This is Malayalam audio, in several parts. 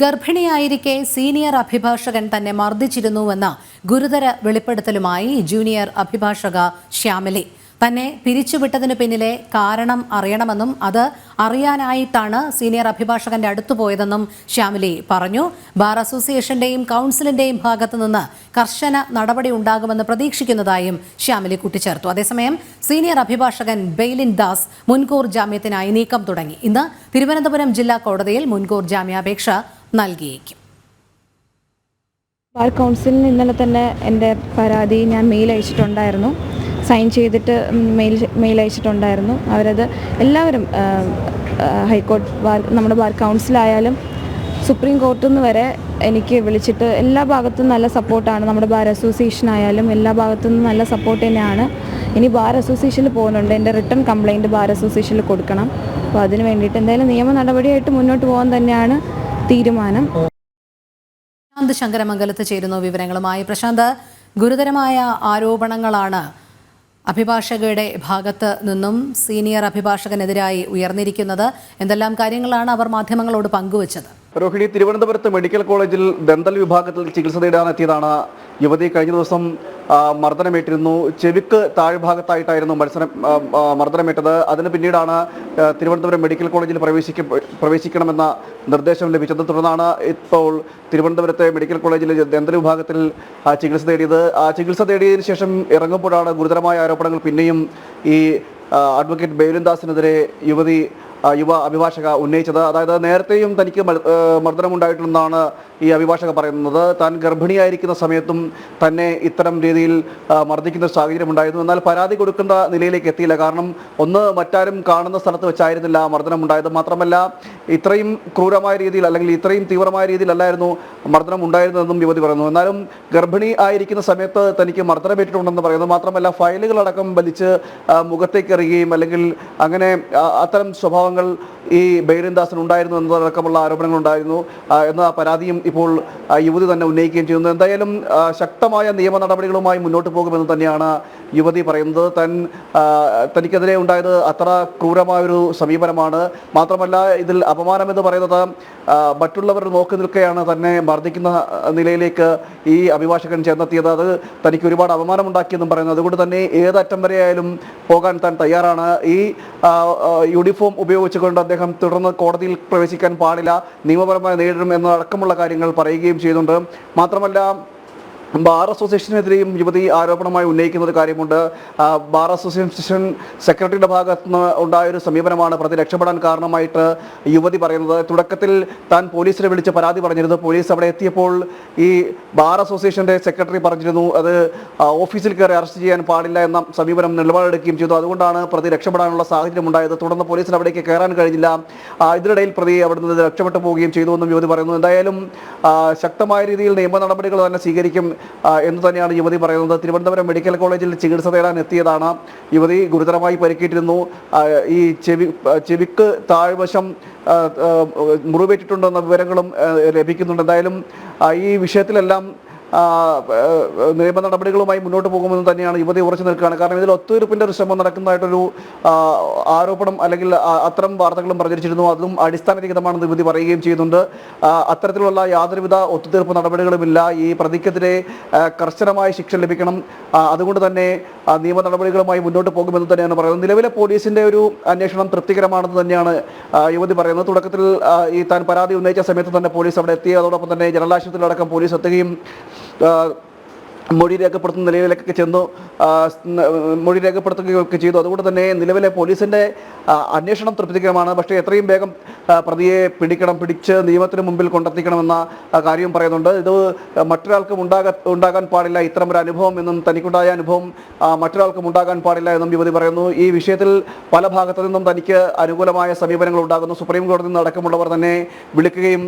ഗർഭിണിയായിരിക്കെ സീനിയർ അഭിഭാഷകൻ തന്നെ മർദ്ദിച്ചിരുന്നുവെന്ന ഗുരുതര വെളിപ്പെടുത്തലുമായി ജൂനിയർ അഭിഭാഷക ശ്യാമിലി. തന്നെ പിരിച്ചുവിട്ടതിന് പിന്നിലെ കാരണം അറിയണമെന്നും അത് അറിയാനായിട്ടാണ് സീനിയർ അഭിഭാഷകന്റെ അടുത്തുപോയതെന്നും ശ്യാമിലി പറഞ്ഞു. ബാർ അസോസിയേഷന്റെയും കൗൺസിലിന്റെയും ഭാഗത്തുനിന്ന് കർശന നടപടി ഉണ്ടാകുമെന്ന് പ്രതീക്ഷിക്കുന്നതായും ശ്യാമിലി കൂട്ടിച്ചേർത്തു. അതേസമയം സീനിയർ അഭിഭാഷകൻ ബെയ്ലിൻ ദാസ് മുൻകൂർ ജാമ്യത്തിനായി നീക്കം തുടങ്ങി. ഇന്ന് തിരുവനന്തപുരം ജില്ലാ കോടതിയിൽ മുൻകൂർ ജാമ്യാപേക്ഷ നൽകിയേക്കും. ബാർ കൗൺസിലിന് ഇന്നലെ തന്നെ എൻ്റെ പരാതി ഞാൻ മെയിൽ അയച്ചിട്ടുണ്ടായിരുന്നു. സൈൻ ചെയ്തിട്ട് മെയിൽ അയച്ചിട്ടുണ്ടായിരുന്നു. അവരത് എല്ലാവരും ഹൈക്കോടതി നമ്മുടെ ബാർ കൗൺസിലായാലും സുപ്രീം കോർട്ടിൽ നിന്ന് വരെ എനിക്ക് വിളിച്ചിട്ട് എല്ലാ ഭാഗത്തും നല്ല സപ്പോർട്ടാണ്. നമ്മുടെ ബാർ അസോസിയേഷൻ ആയാലും എല്ലാ ഭാഗത്തു നിന്നും നല്ല സപ്പോർട്ട് തന്നെയാണ്. ഇനി ബാർ അസോസിയേഷനിൽ പോകുന്നുണ്ട്. എൻ്റെ റിട്ടേൺ കംപ്ലയിൻറ്റ് ബാർ അസോസിയേഷനിൽ കൊടുക്കണം. അപ്പോൾ അതിന് വേണ്ടിയിട്ട് എന്തായാലും നിയമ നടപടിയായിട്ട് മുന്നോട്ട് പോകാൻ തന്നെയാണ് തീരുമാനം. പ്രശാന്ത് ശങ്കരമംഗലത്ത് ചേരുന്നു വിവരങ്ങളുമായി. പ്രശാന്ത്, ഗുരുതരമായ ആരോപണങ്ങളാണ് അഭിഭാഷകയുടെ ഭാഗത്ത് നിന്നും സീനിയർ അഭിഭാഷകനെതിരായി ഉയർന്നിരിക്കുന്നത്. എന്തെല്ലാം കാര്യങ്ങളാണ് അവർ മാധ്യമങ്ങളോട് പങ്കുവച്ചത്? രോഹിണി, തിരുവനന്തപുരത്ത് മെഡിക്കൽ കോളേജിൽ ദന്തൽ വിഭാഗത്തിൽ ചികിത്സ തേടാനെത്തിയതാണ് യുവതി. കഴിഞ്ഞ ദിവസം മർദ്ദനമേറ്റിരുന്നു. ചെവിക്ക് താഴ്ഭാഗത്തായിട്ടായിരുന്നു മർദ്ദനമേറ്റത്. അതിന് പിന്നീടാണ് തിരുവനന്തപുരം മെഡിക്കൽ കോളേജിൽ പ്രവേശിക്കണമെന്ന നിർദ്ദേശം ലഭിച്ചത്. തുടർന്നാണ് ഇപ്പോൾ തിരുവനന്തപുരത്തെ മെഡിക്കൽ കോളേജിലെ ദന്തൽ വിഭാഗത്തിൽ ചികിത്സ തേടിയത്. ചികിത്സ തേടിയതിനു ശേഷം ഇറങ്ങുമ്പോഴാണ് ഗുരുതരമായ ആരോപണങ്ങൾ പിന്നെയും ഈ അഡ്വക്കേറ്റ് ബെയ്ലിൻ ദാസിനെതിരെ യുവ അഭിഭാഷക ഉന്നയിച്ചത്. അതായത് നേരത്തെയും തനിക്ക് മർദ്ദനമുണ്ടായിട്ടുണ്ടെന്നാണ് ഈ അഭിഭാഷക പറയുന്നത്. താൻ ഗർഭിണിയായിരിക്കുന്ന സമയത്തും തന്നെ ഇത്തരം രീതിയിൽ മർദ്ദിക്കുന്ന സാഹചര്യം ഉണ്ടായിരുന്നു. എന്നാൽ പരാതി കൊടുക്കേണ്ട നിലയിലേക്ക് എത്തിയില്ല. കാരണം ഒന്ന്, മറ്റാരും കാണുന്ന സ്ഥലത്ത് വെച്ചായിരുന്നില്ല മർദ്ദനം ഉണ്ടായത്. മാത്രമല്ല, ഇത്രയും ക്രൂരമായ രീതിയിൽ അല്ലെങ്കിൽ ഇത്രയും തീവ്രമായ രീതിയിലല്ലായിരുന്നു മർദ്ദനം ഉണ്ടായിരുന്നതെന്നും യുവതി പറയുന്നു. എന്നാലും ഗർഭിണി ആയിരിക്കുന്ന സമയത്ത് തനിക്ക് മർദ്ദനമേറ്റിട്ടുണ്ടെന്ന് പറയുന്നു. മാത്രമല്ല, ഫയലുകളടക്കം വലിച്ച് മുഖത്തേക്ക് എറിയുകയും അല്ലെങ്കിൽ അങ്ങനെ അത്തരം സ്വഭാവങ്ങൾ ഈ ബെയ്ലിൻ ദാസിന് ഉണ്ടായിരുന്നു എന്നതടക്കമുള്ള ആരോപണങ്ങൾ ഉണ്ടായിരുന്നു എന്ന പരാതിയും ഇപ്പോൾ യുവതി തന്നെ ഉന്നയിക്കുകയും ചെയ്യുന്നു. എന്തായാലും ശക്തമായ നിയമ നടപടികളുമായി മുന്നോട്ട് പോകുമെന്ന് തന്നെയാണ് യുവതി പറയുന്നത്. തനിക്കെതിരെ ഉണ്ടായത് അത്ര ക്രൂരമായൊരു സമീപനമാണ്. മാത്രമല്ല, ഇതിൽ അപമാനമെന്ന് പറയുന്നത് മറ്റുള്ളവർ നോക്കി നിൽക്കുകയാണ് തന്നെ മർദ്ദിക്കുന്ന നിലയിലേക്ക് ഈ അഭിഭാഷകൻ ചെന്നെത്തിയത്. അത് തനിക്ക് ഒരുപാട് അപമാനമുണ്ടാക്കിയെന്നും പറയുന്നു. അതുകൊണ്ട് തന്നെ ഏതറ്റം വരെയായാലും പോകാൻ താൻ തയ്യാറാണ്. ഈ യൂണിഫോം ഉപയോഗിച്ചുകൊണ്ട് അദ്ദേഹം തുടർന്ന് കോടതിയിൽ പ്രവേശിക്കാൻ പാടില്ല, നിയമപരമായി നേരിടും എന്നതടക്കമുള്ള കാര്യങ്ങൾ പറയുകയും ചെയ്യുന്നുണ്ട്. മാത്രമല്ല, ബാർ അസോസിയേഷനെതിരെയും യുവതി ആരോപണമായി ഉന്നയിക്കുന്ന ഒരു കാര്യമുണ്ട്. ബാർ അസോസിയേഷൻ സെക്രട്ടറിയുടെ ഭാഗത്ത് നിന്ന് ഉണ്ടായൊരു സമീപനമാണ് പ്രതി രക്ഷപ്പെടാൻ കാരണമായിട്ട് യുവതി പറയുന്നത്. തുടക്കത്തിൽ താൻ പോലീസിനെ വിളിച്ച് പരാതി പറഞ്ഞിരുന്നു. പോലീസ് അവിടെ എത്തിയപ്പോൾ ഈ ബാർ അസോസിയേഷൻ്റെ സെക്രട്ടറി പറഞ്ഞിരുന്നു അത് ഓഫീസിൽ കയറി അറസ്റ്റ് ചെയ്യാൻ പാടില്ല എന്ന സമീപനം നിലപാടെടുക്കുകയും ചെയ്തു. അതുകൊണ്ടാണ് പ്രതി രക്ഷപ്പെടാനുള്ള സാഹചര്യം ഉണ്ടായത്. തുടർന്ന് പോലീസിന് അവിടേക്ക് കയറാൻ കഴിഞ്ഞില്ല. ഇതിനിടയിൽ പ്രതി അവിടെ നിന്ന് രക്ഷപ്പെട്ടു പോവുകയും ചെയ്തു എന്നും യുവതി പറയുന്നു. എന്തായാലും ശക്തമായ രീതിയിൽ നിയമ നടപടികൾ തന്നെ സ്വീകരിക്കും എന്ന് തന്നെയാണ് യുവതി പറയുന്നത്. തിരുവനന്തപുരം മെഡിക്കൽ കോളേജിൽ ചികിത്സ തേടാൻ എത്തിയതാണ് യുവതി. ഗുരുതരമായി പരിക്കേറ്റിരുന്നു. ഈ ചെവിക്ക് താഴ്വശം മുറിവേറ്റിട്ടുണ്ടെന്ന വിവരങ്ങളും ലഭിക്കുന്നുണ്ട്. എന്തായാലും ഈ വിഷയത്തിലെല്ലാം നിയമ നടപടികളുമായി മുന്നോട്ട് പോകുമെന്ന് തന്നെയാണ് യുവതി ഉറച്ചു നിൽക്കുകയാണ്. കാരണം ഇതിൽ ഒത്തുതീർപ്പിന്റെ ഒരു ശ്രമം നടക്കുന്നതായിട്ടൊരു ആരോപണം അല്ലെങ്കിൽ അത്തരം വാർത്തകളും പ്രചരിച്ചിരുന്നു. അതും അടിസ്ഥാനരഹിതമാണെന്ന് യുവതി പറയുകയും ചെയ്യുന്നുണ്ട്. അത്തരത്തിലുള്ള യാതൊരുവിധ ഒത്തുതീർപ്പ് നടപടികളുമില്ല. ഈ പ്രതിക്കെതിരെ കർശനമായ ശിക്ഷ ലഭിക്കണം. അതുകൊണ്ട് തന്നെ നിയമ നടപടികളുമായി മുന്നോട്ട് പോകുമെന്ന് തന്നെയാണ് പറയുന്നത്. നിലവിലെ പോലീസിന്റെ ഒരു അന്വേഷണം തൃപ്തികരമാണെന്ന് തന്നെയാണ് യുവതി പറയുന്നത്. തുടക്കത്തിൽ ഈ താൻ പരാതി ഉന്നയിച്ച സമയത്ത് തന്നെ പോലീസ് അവിടെ എത്തി. അതോടൊപ്പം തന്നെ ജനറൽ ആശുപത്രിയിലടക്കം പോലീസ് എത്തുകയും മൊഴി രേഖപ്പെടുത്തുന്ന നിലയിലേക്കൊക്കെ ചെന്നു മൊഴി രേഖപ്പെടുത്തുകയൊക്കെ ചെയ്തു. അതുകൊണ്ട് തന്നെ നിലവിലെ പോലീസിൻ്റെ അന്വേഷണം തൃപ്തികരമാണ്. പക്ഷേ എത്രയും വേഗം പ്രതിയെ പിടിച്ച് നിയമത്തിന് മുമ്പിൽ കൊണ്ടെത്തിക്കണമെന്ന കാര്യവും പറയുന്നുണ്ട്. ഇത് മറ്റൊരാൾക്കും ഉണ്ടാകാൻ പാടില്ല ഇത്തരം ഒരു അനുഭവം എന്നും തനിക്കുണ്ടായ അനുഭവം മറ്റൊരാൾക്കും ഉണ്ടാകാൻ പാടില്ല എന്നും യുവതി പറയുന്നു. ഈ വിഷയത്തിൽ പല ഭാഗത്തു നിന്നും തനിക്ക് അനുകൂലമായ സമീപനങ്ങൾ ഉണ്ടാകുന്നു. സുപ്രീം കോടതിയിൽ നിന്ന് അടക്കമുള്ളവർ തന്നെ വിളിക്കുകയും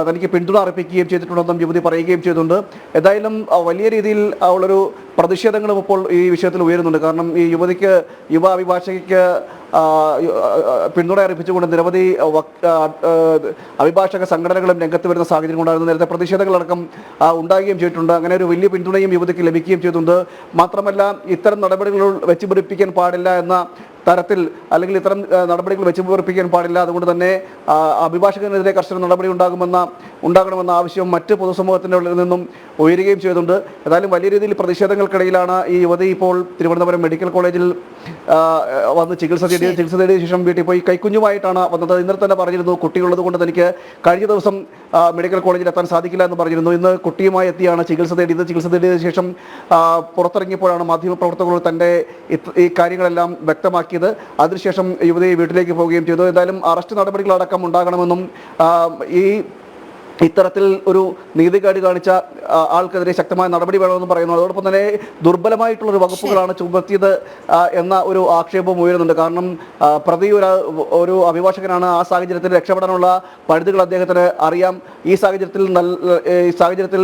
തനിക്ക് പിന്തുണ അർപ്പിക്കുകയും ചെയ്തിട്ടുണ്ടെന്നും യുവതി പറയുകയും ചെയ്തിട്ടുണ്ട്. എന്തായാലും വലിയ രീതിയിൽ ഉള്ളൊരു പ്രതിഷേധങ്ങളും ഇപ്പോൾ ഈ വിഷയത്തിൽ ഉയരുന്നുണ്ട്. കാരണം ഈ യുവ അഭിഭാഷകയ്ക്ക് പിന്തുണ അറിയിച്ചുകൊണ്ട് നിരവധി അഭിഭാഷക സംഘടനകളും രംഗത്ത് വരുന്ന സാഹചര്യം ഉണ്ടായിരുന്നു. നേരത്തെ പ്രതിഷേധങ്ങളടക്കം ഉണ്ടാകുകയും ചെയ്തിട്ടുണ്ട്. അങ്ങനെ ഒരു വലിയ പിന്തുണയും യുവതിക്ക് ലഭിക്കുകയും ചെയ്തിട്ടുണ്ട്. മാത്രമല്ല, ഇത്തരം നടപടികൾ വെച്ച് പിടിപ്പിക്കാൻ പാടില്ല എന്ന തരത്തിൽ അല്ലെങ്കിൽ ഇത്തരം നടപടികൾ വെച്ച് പൊറിപ്പിക്കാൻ പാടില്ല. അതുകൊണ്ട് തന്നെ അഭിഭാഷകനെതിരെ കർശന നടപടി ഉണ്ടാകണമെന്ന ആവശ്യം മറ്റ് പൊതുസമൂഹത്തിൻ്റെ ഉള്ളിൽ നിന്നും ഉയരുകയും ചെയ്തിട്ടുണ്ട്. ഏതായാലും വലിയ രീതിയിൽ പ്രതിഷേധങ്ങൾക്കിടയിലാണ് ഈ യുവതി ഇപ്പോൾ തിരുവനന്തപുരം മെഡിക്കൽ കോളേജിൽ വന്ന് ചികിത്സ തേടിയ ശേഷം വീട്ടിൽ പോയി കൈക്കുഞ്ഞുമായിട്ടാണ് വന്നത്. ഇന്നലെ തന്നെ പറഞ്ഞിരുന്നു കുട്ടിയുള്ളത് കൊണ്ട് തനിക്ക് കഴിഞ്ഞ ദിവസം മെഡിക്കൽ കോളേജിൽ എത്താൻ സാധിക്കില്ല എന്ന് പറഞ്ഞിരുന്നു. ഇന്ന് കുട്ടിയുമായി എത്തിയാണ് ചികിത്സ തേടിയ ശേഷം പുറത്തിറങ്ങിയപ്പോഴാണ് മാധ്യമപ്രവർത്തകർ തൻ്റെ ഈ കാര്യങ്ങളെല്ലാം വ്യക്തമാക്കിയത്. അതിനുശേഷം യുവതി വീട്ടിലേക്ക് പോവുകയും ചെയ്തു. എന്തായാലും അറസ്റ്റ് നടപടികളടക്കം ഉണ്ടാകണമെന്നും ഇത്തരത്തിൽ ഒരു നീതികേട് കാണിച്ച ആൾക്കെതിരെ ശക്തമായ നടപടി വേണമെന്ന് പറയുന്നു. അതോടൊപ്പം തന്നെ ദുർബലമായിട്ടുള്ളൊരു വകുപ്പുകളാണ് ചുമത്തിയത് എന്ന ഒരു ആക്ഷേപവും ഉയരുന്നുണ്ട്. കാരണം പ്രതി ഒരു അഭിഭാഷകനാണ്. ആ സാഹചര്യത്തിൽ രക്ഷപ്പെടാനുള്ള പഴുതുകൾ അദ്ദേഹത്തിന് അറിയാം. ഈ സാഹചര്യത്തിൽ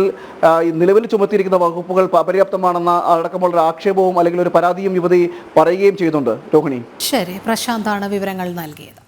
നിലവിൽ ചുമത്തിയിരിക്കുന്ന വകുപ്പുകൾ അപര്യാപ്തമാണെന്ന അടക്കമുള്ള ആക്ഷേപവും അല്ലെങ്കിൽ ഒരു പരാതിയും യുവതി പറയുകയും ചെയ്യുന്നുണ്ട്. രോഹിണി. ശരി, പ്രശാന്താണ് വിവരങ്ങൾ നൽകിയത്.